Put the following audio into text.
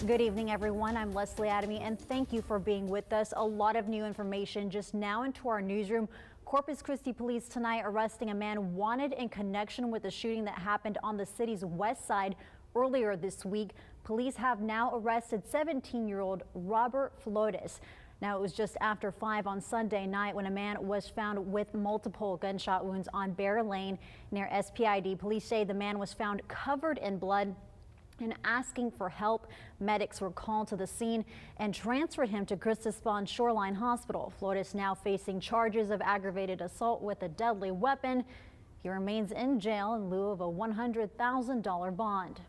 Good evening, everyone. I'm Leslie Adamy, and thank you for being with us. A lot of new information just now into our newsroom. Corpus Christi police tonight arresting a man wanted in connection with the shooting that happened on the city's west side earlier this week. Police have now arrested 17-year-old Robert Flores. Now, it was just after 5 on Sunday night when a man was found with multiple gunshot wounds on Bear Lane near SPID. Police say the man was found covered in blood and asking for help. Medics were called to the scene and transferred him to Christus Bond Shoreline Hospital. Flores now facing charges of aggravated assault with a deadly weapon. He remains in jail in lieu of a $100,000 bond.